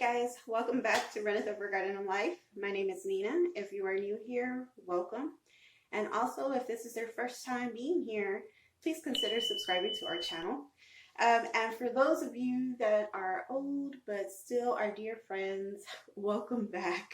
guys, welcome back to Runneth Over Garden of Life. My name is Nina. If you are new here, welcome. And also, if this is your first time being here, please consider subscribing to our channel. And for those of you that are old but still our dear friends, welcome back.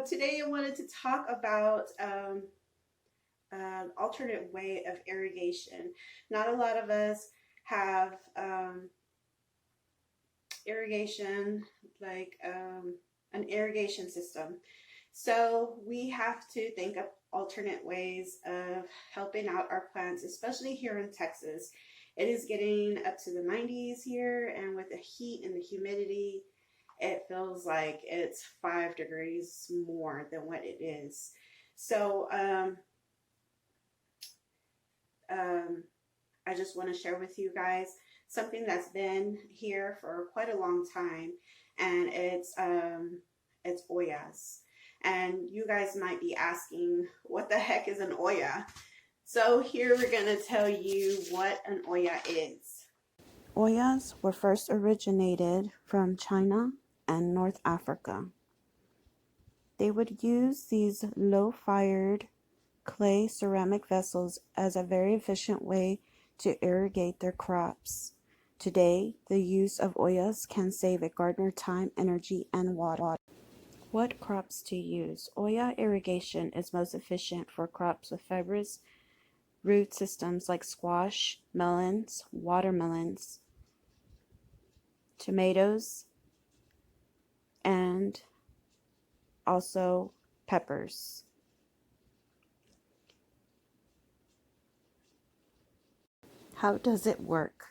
Today I wanted to talk about an alternate way of irrigation. Not a lot of us have irrigation, like an irrigation system. So we have to think of alternate ways of helping out our plants, especially here in Texas. It is getting up to the 90s here, and with the heat and the humidity, it feels like it's 5 degrees more than what it is. So I just want to share with you guys something that's been here for quite a long time, and it's Ollas. And you guys might be asking, what the heck is an Olla? So here we're going to tell you what an Olla is. Ollas were first originated from China and North Africa. They would use these low-fired clay ceramic vessels as a very efficient way to irrigate their crops. Today, the use of Ollas can save a gardener time, energy, and water. What crops to use? Olla irrigation is most efficient for crops with fibrous root systems like squash, melons, watermelons, tomatoes, and also peppers. How does it work?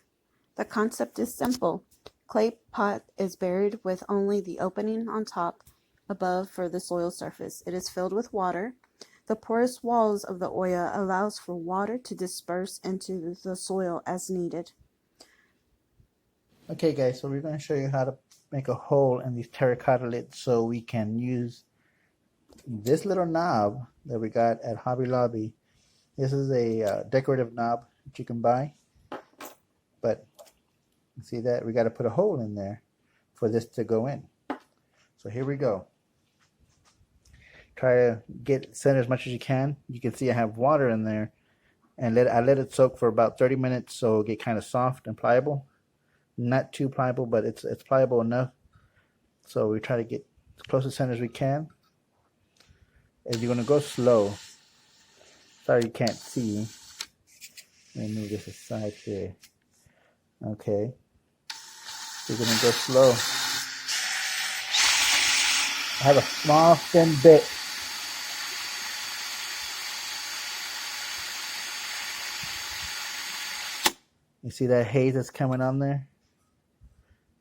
The concept is simple. Clay pot is buried with only the opening on top above for the soil surface. It is filled with water. The porous walls of the Olla allows for water to disperse into the soil as needed. Okay guys, so we're going to show you how to make a hole in these terracotta lids so we can use this little knob that we got at Hobby Lobby. This is a decorative knob that you can buy, but see that we got to put a hole in there for this to go in. So here we go. Try to get center as much as you can. You can see I have water in there, and I let it soak for about 30 minutes so it'll get kind of soft and pliable. Not too pliable, but it's pliable enough. So we try to get as close to center as we can. And you're going to go slow. Sorry you can't see. Let me move this aside here. Okay. You're going to go slow. I have a small thin bit. You see that haze that's coming on there?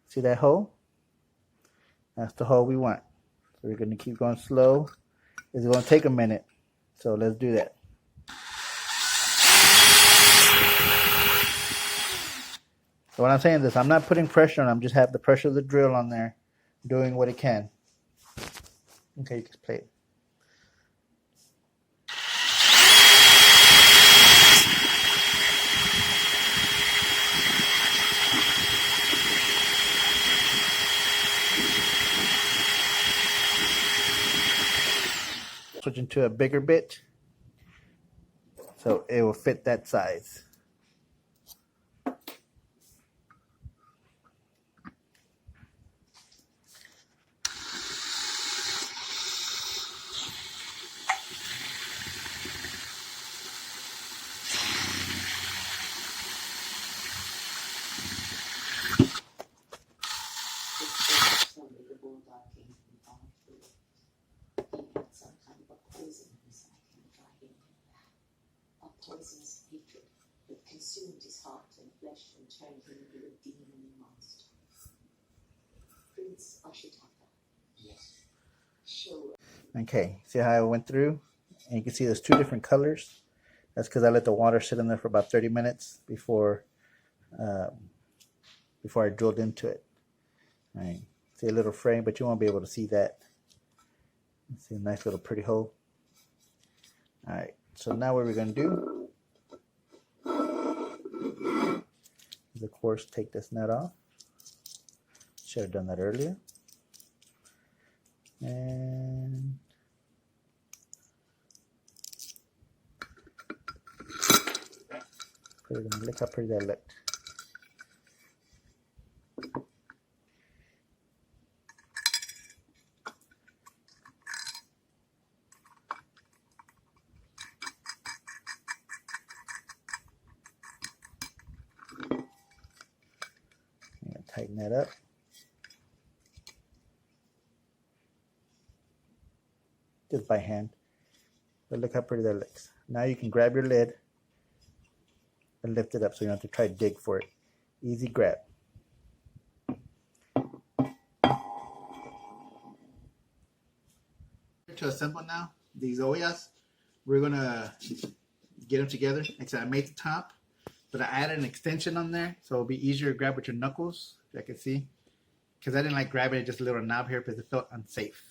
See that hole? That's the hole we want. So we're going to keep going slow. It's going to take a minute. So let's do that. So when I'm saying this, I'm not putting pressure on. I'm just have the pressure of the drill on there doing what it can. Okay, you can play it. Switch into a bigger bit so it will fit that size. Poisonous hatred that consumed his heart and flesh and turned him into a demon monster. Prince Ashitaka. Yes. Sure. Okay, see how I went through? And you can see there's two different colors. That's because I let the water sit in there for about 30 minutes before I drilled into it. All right. See a little frame, but you won't be able to see that. See a nice little pretty hole. All right. So now what we're going to do is, of course, take this nut off. Should have done that earlier. And look how pretty that looked. Tighten that up. Just by hand. But look how pretty that looks. Now you can grab your lid and lift it up so you don't have to try to dig for it. Easy grab. To assemble now these ollas, we're gonna get them together. Like I said, I made the top, but I added an extension on there so it'll be easier to grab with your knuckles. I can see, because I didn't like grabbing it just a little knob here because it felt unsafe.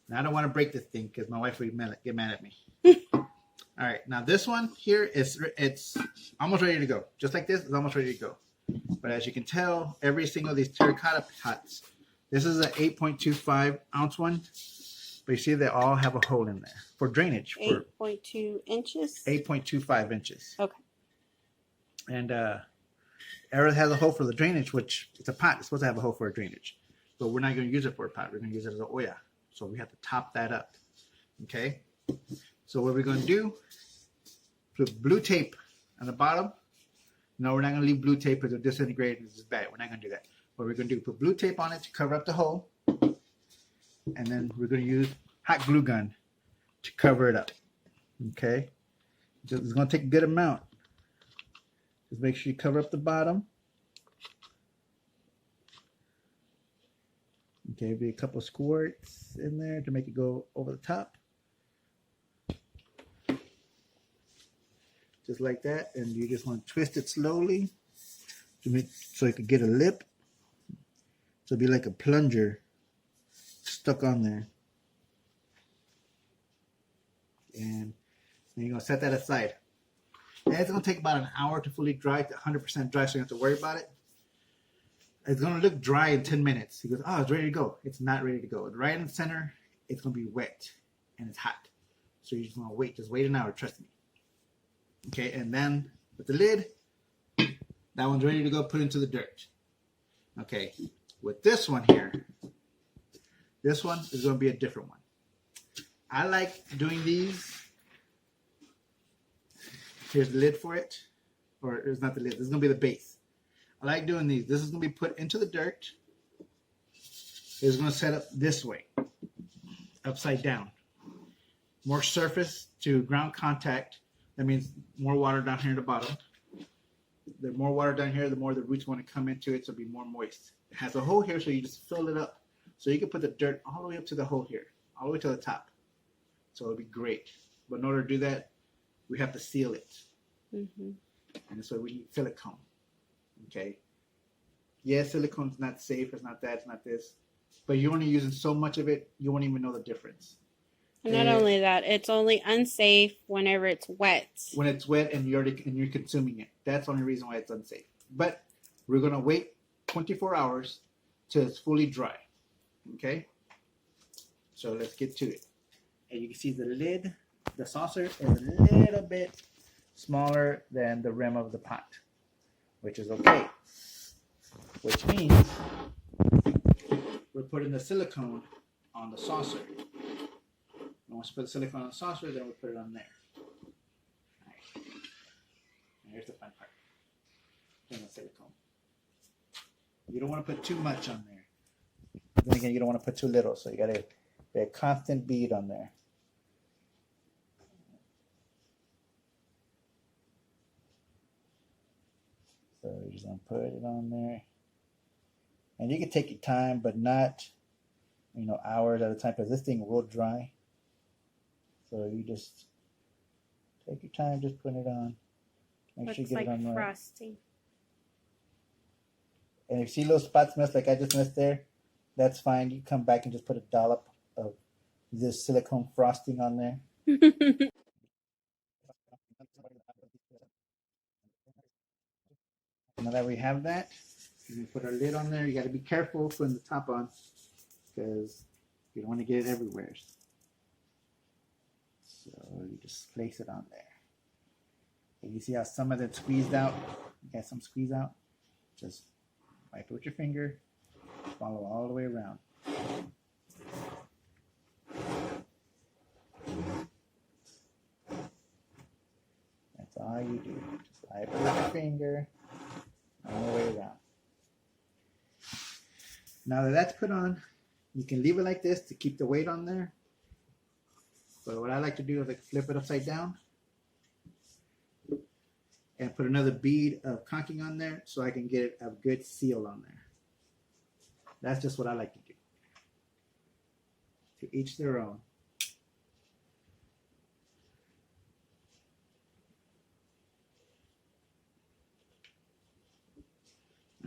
Now I don't want to break this thing because my wife would get mad at me. All right, now this one here it's almost ready to go. Just like this, it's almost ready to go. But as you can tell, every single of these terracotta pots, this is an 8.25 ounce one. But you see they all have a hole in there for drainage. 8.2 inches? 8.25 inches. Okay. And Arrow has a hole for the drainage, which it's a pot. It's supposed to have a hole for a drainage. But we're not going to use it for a pot. We're going to use it as an olla. So we have to top that up. Okay? So what we're going to do, put blue tape on the bottom. No, we're not going to leave blue tape because it'll disintegrate and it's bad. We're not going to do that. What we're going to do, put blue tape on it to cover up the hole. And then we're going to use hot glue gun to cover it up. Okay? It's going to take a good amount. Just make sure you cover up the bottom. Okay, be a couple squirts in there to make it go over the top. Just like that. And you just want to twist it slowly to make so you can get a lip. So it'll be like a plunger stuck on there. And then you're going to set that aside. And it's going to take about an hour to fully dry, to 100% dry, so you don't have to worry about it. It's going to look dry in 10 minutes. He goes, oh, it's ready to go. It's not ready to go. Right in the center, it's going to be wet and it's hot. So you're just going to wait. Just wait an hour. Trust me. Okay, and then with the lid, that one's ready to go put into the dirt. Okay, with this one here, this one is going to be a different one. I like doing these. Here's the lid for it. Or it's not the lid. This is going to be the base. I like doing these. This is going to be put into the dirt. It's going to set up this way. Upside down. More surface to ground contact. That means more water down here at the bottom. The more water down here, the more the roots want to come into it, so it'll be more moist. It has a hole here, so you just fill it up. So you can put the dirt all the way up to the hole here, all the way to the top. So it'll be great. But in order to do that, we have to seal it. Mm-hmm. And so we need silicone. Okay. Yes, silicone's not safe. It's not that. It's not this. But you're only using so much of it, you won't even know the difference. Not only that, it's only unsafe whenever it's wet. When it's wet and you're consuming it. That's the only reason why it's unsafe. But we're going to wait 24 hours till it's fully dry. Okay? So let's get to it. And you can see the lid, the saucer is a little bit smaller than the rim of the pot, which is okay. Which means we're putting the silicone on the saucer. And once we put the silicone on the saucer, then we put it on there. All right. And here's the fun part. Putting the silicone. You don't want to put too much on there. Then again, you don't want to put too little, so you got to be a constant bead on there. So you're just going to put it on there. And you can take your time, but not, hours at a time, because this thing will dry. So you just take your time, just putting it on. Make sure you get it on right. Frosting. And if you see little spots missed, like I just missed there, that's fine. You come back and just put a dollop of this silicone frosting on there. Now that we have that, You can put our lid on there. You got to be careful putting the top on because you don't want to get it everywhere. So you just place it on there. And you see how some of it squeezed out? You got some squeeze out? Just wipe it with your finger. Follow all the way around. That's all you do. Just wipe it with your finger all the way around. Now that that's put on, you can leave it like this to keep the weight on there. But what I like to do is like flip it upside down and put another bead of caulking on there so I can get a good seal on there. That's just what I like to do. To each their own.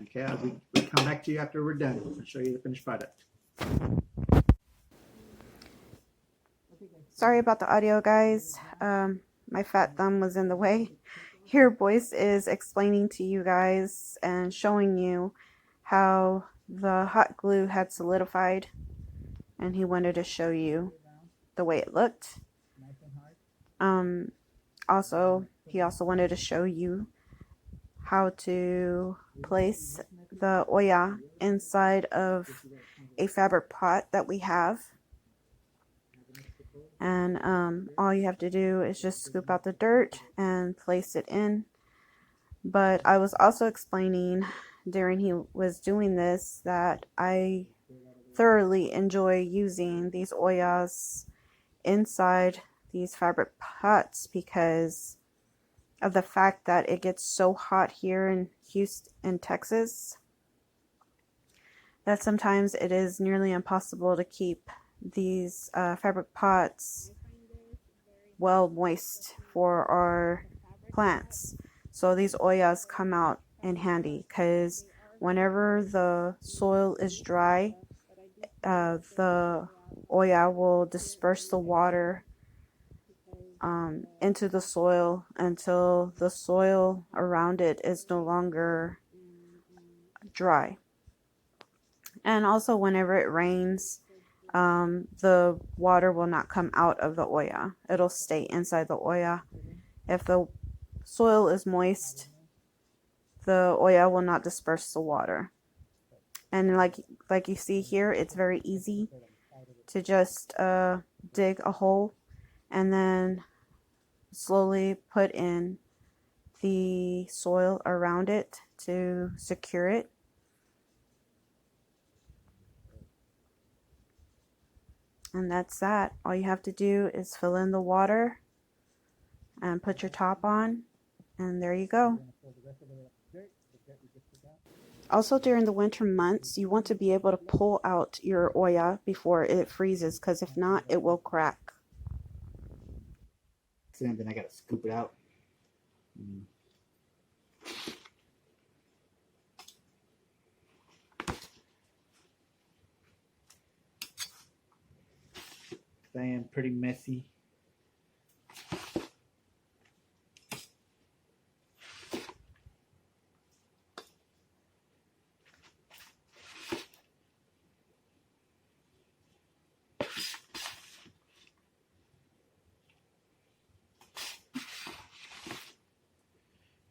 Okay, we'll come back to you after we're done. I'll show you the finished product. Sorry about the audio, guys. My fat thumb was in the way. Here, Boyce is explaining to you guys and showing you how the hot glue had solidified, and he wanted to show you the way it looked. He also wanted to show you how to place the Oya inside of a fabric pot that we have. And all you have to do is just scoop out the dirt and place it in. But I was also explaining during he was doing this that I thoroughly enjoy using these Oyas inside these fabric pots because of the fact that it gets so hot here in Houston, Texas, that sometimes it is nearly impossible to keep these fabric pots well moist for our plants. So these Oyas come out in handy because whenever the soil is dry, the Oya will disperse the water into the soil until the soil around it is no longer dry. And also whenever it rains, the water will not come out of the Oya. It'll stay inside the Oya. If the soil is moist, the Oya will not disperse the water. And like you see here, it's very easy to just dig a hole and then slowly put in the soil around it to secure it. And that's that. All you have to do is fill in the water and put your top on, and there you go. Also, during the winter months, you want to be able to pull out your Oya before it freezes, because if not, it will crack. And then I gotta scoop it out. I am pretty messy.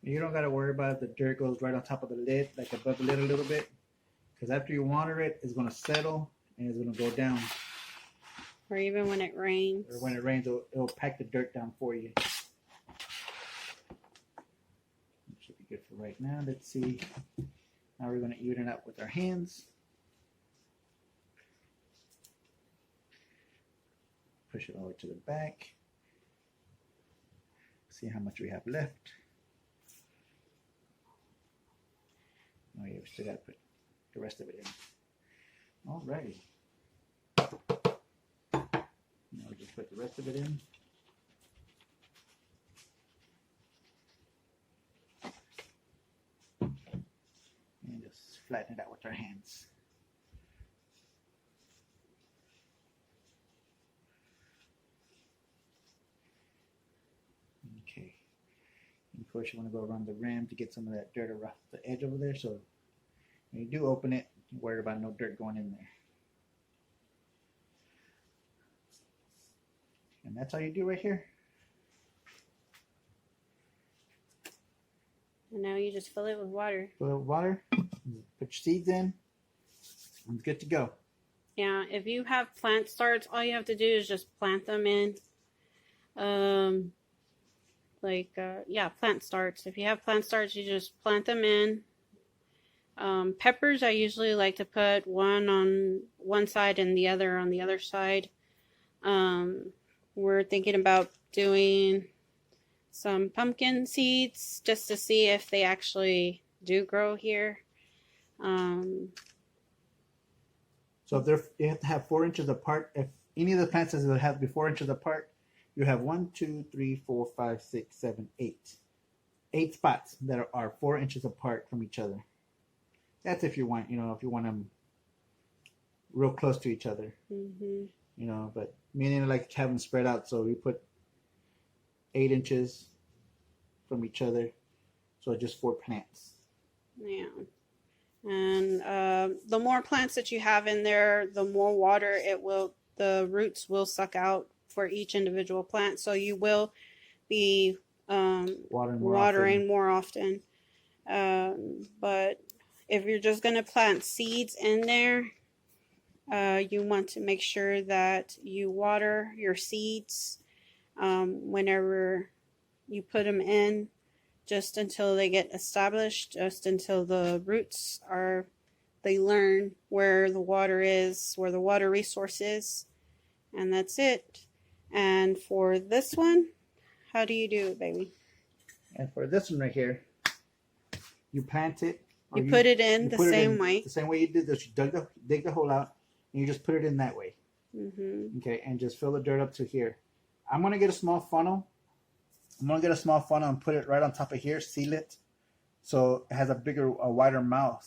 You don't got to worry about if the dirt goes right on top of the lid, like above the lid a little bit. Because after you water it, it's going to settle and it's going to go down. Or even when it rains. Or when it rains, it'll pack the dirt down for you. It should be good for right now. Let's see. Now we're going to even it up with our hands. Push it all the way to the back. See how much we have left. Oh yeah, we still got to put the rest of it in. Alrighty. Now we just put the rest of it in. And just flatten it out with our hands. Okay. And of course you want to go around the rim to get some of that dirt around the edge over there so When you do open it, don't worry about no dirt going in there. And that's all you do right here. And now you just fill it with water. Fill it with water, put your seeds in, and it's good to go. Yeah, if you have plant starts, all you have to do is just plant them in. Plant starts. If you have plant starts, you just plant them in. Peppers, I usually like to put one on one side and the other on the other side. We're thinking about doing some pumpkin seeds just to see if they actually do grow here. So if you have to have 4 inches apart. If any of the plants that have to be 4 inches apart, you have 1, 2, 3, 4, 5, 6, 7, 8. 8 spots that are 4 inches apart from each other. That's if you want, if you want them real close to each other. Mm-hmm. But meaning like have them spread out. So we put 8 inches from each other. So just 4 plants. Yeah. And the more plants that you have in there, the more water the roots will suck out for each individual plant. So you will be watering more often. But if you're just going to plant seeds in there, you want to make sure that you water your seeds whenever you put them in, just until they get established, just until the roots they learn where the water is, where the water resource is, and that's it. And for this one, how do you do it, baby? And for this one right here, you plant it. You put it in the same way. The same way you did this. You dig the hole out, and you just put it in that way. Mm-hmm. Okay, and just fill the dirt up to here. I'm going to get a small funnel. And put it right on top of here, seal it, so it has a wider mouth,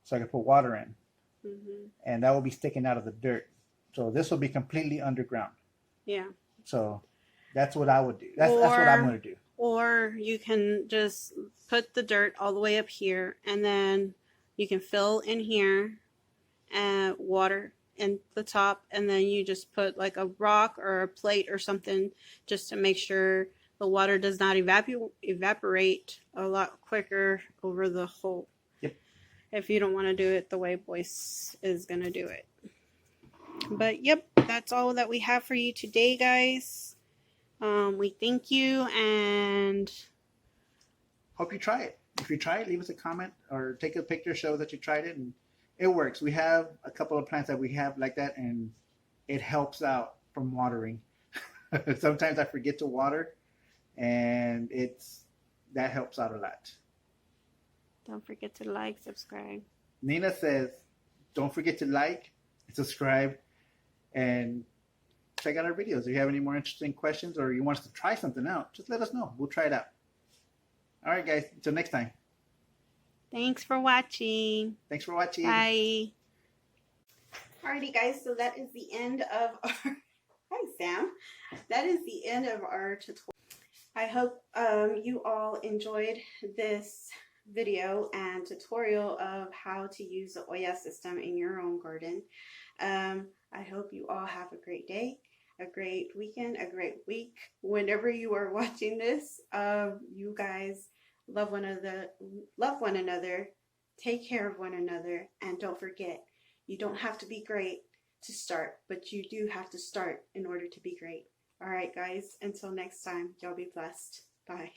so I can put water in. Mm-hmm. And that will be sticking out of the dirt. So this will be completely underground. Yeah. So that's what I would do. That's what I'm going to do. Or you can just put the dirt all the way up here, and then you can fill in here and water in the top, and then you just put like a rock or a plate or something just to make sure the water does not evaporate a lot quicker over the hole. Yep. If you don't want to do it the way Boyce is going to do it. But yep, that's all that we have for you today, guys. We thank you and hope you try it. If you try it, leave us a comment or take a picture, show that you tried it, and it works. We have a couple of plants that we have like that, and it helps out from watering. Sometimes I forget to water, and that helps out a lot. Don't forget to like, subscribe. Nina says, don't forget to like, subscribe, and check out our videos. If you have any more interesting questions or you want us to try something out, just let us know. We'll try it out. All right, guys. Until next time. Thanks for watching. Thanks for watching. Bye. Alrighty, guys. So that is the end of our... Hi, Sam. That is the end of our tutorial. I hope you all enjoyed this video and tutorial of how to use the Olla system in your own garden. I hope you all have a great day, a great weekend, a great week. Whenever you are watching this, you guys love one another, take care of one another, and don't forget, you don't have to be great to start, but you do have to start in order to be great. All right, guys, until next time, y'all be blessed. Bye.